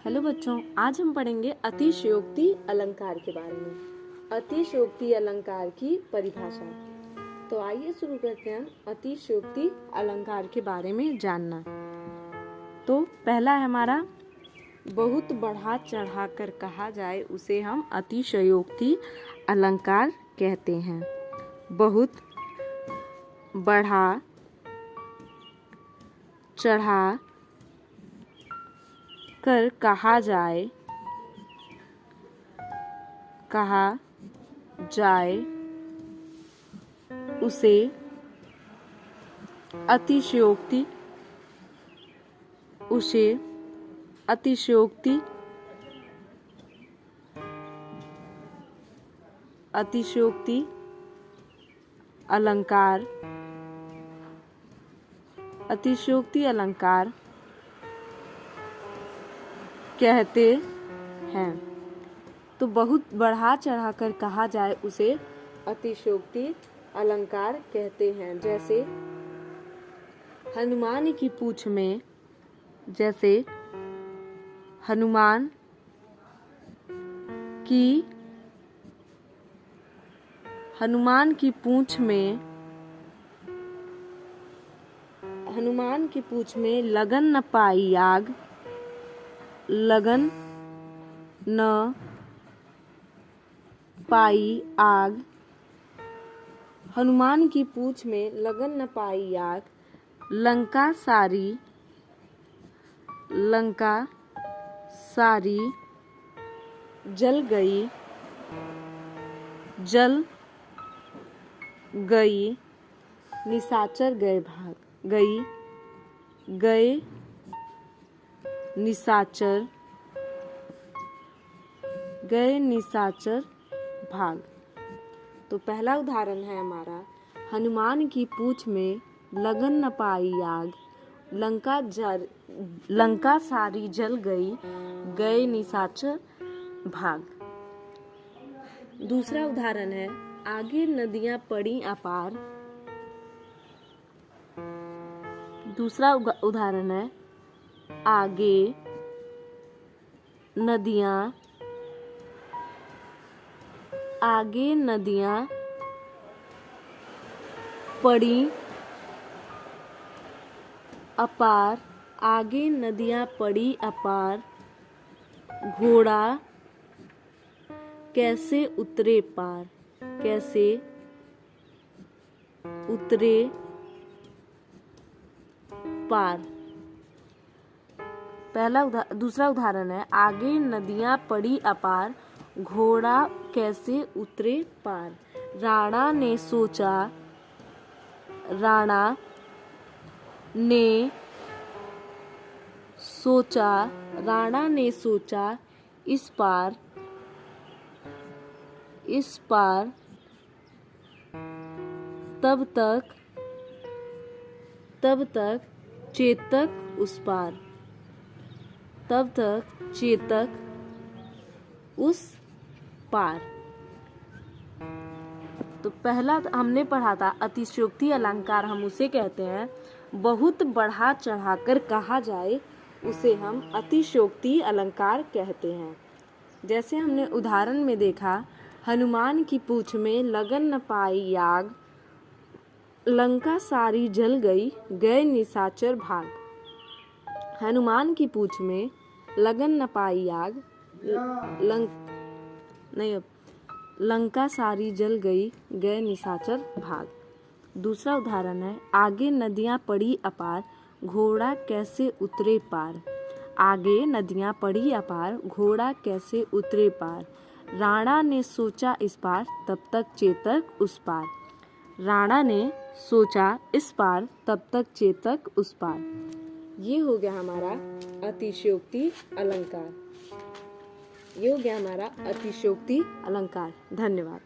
Hello बच्चों, आज हम पढ़ेंगे अतिशयोक्ति अलंकार के बारे में। अतिशयोक्ति अलंकार की परिभाषा। तो आइए शुरू करते हैं अतिशयोक्ति अलंकार के बारे में जानना। तो पहला है हमारा, बहुत बढ़ा चढ़ा कर कहा जाए उसे हम अतिशयोक्ति अलंकार कहते हैं। बहुत बढ़ा चढ़ा कर कहा जाए उसे अतिशयोक्ति अलंकार कहते हैं। तो बहुत बढ़ा चढ़ा कर कहा जाए उसे अतिशयोक्ति अलंकार कहते हैं। जैसे हनुमान की पूंछ में, हनुमान की पूंछ में लगन न पाई आग, हनुमान की पूंछ में लगन न पाई आग, लंका सारी जल गई, निशाचर गए निशाचर भाग। तो पहला उदाहरण है हमारा, हनुमान की पूंछ में लगन न पाई आग, लंका सारी जल गई, गए निशाचर भाग। दूसरा उदाहरण है, आगे नदियां पड़ी अपार। दूसरा उदाहरण है, आगे नदियां पड़ी अपार, घोड़ा कैसे उतरे पार। दूसरा उदाहरण है, आगे नदियां पड़ी अपार, घोड़ा कैसे उतरे पार। राणा ने सोचा इस पार तब तक चेतक उस पार। तो पहला हमने पढ़ा था अतिशयोक्ति अलंकार हम उसे कहते हैं, बहुत बढ़ा चढ़ाकर कहा जाए उसे हम अतिशयोक्ति अलंकार कहते हैं। जैसे हमने उदाहरण में देखा, हनुमान की पूंछ में लगन न पाई आग, लंका सारी जल गई, गए निशाचर भाग। हनुमान की पूंछ में लगन न पाई आग, लंका सारी जल गई, गए निशाचर भाग। दूसरा उदाहरण है, आगे नदियां पड़ी अपार, घोड़ा कैसे उतरे पार। आगे नदियां पड़ी अपार, घोड़ा कैसे उतरे पार। राणा ने सोचा इस पार तब तक चेतक उस पार। राणा ने सोचा इस पार तब तक चेतक उस पार। ये हो गया हमारा अतिशयोक्ति अलंकार। धन्यवाद।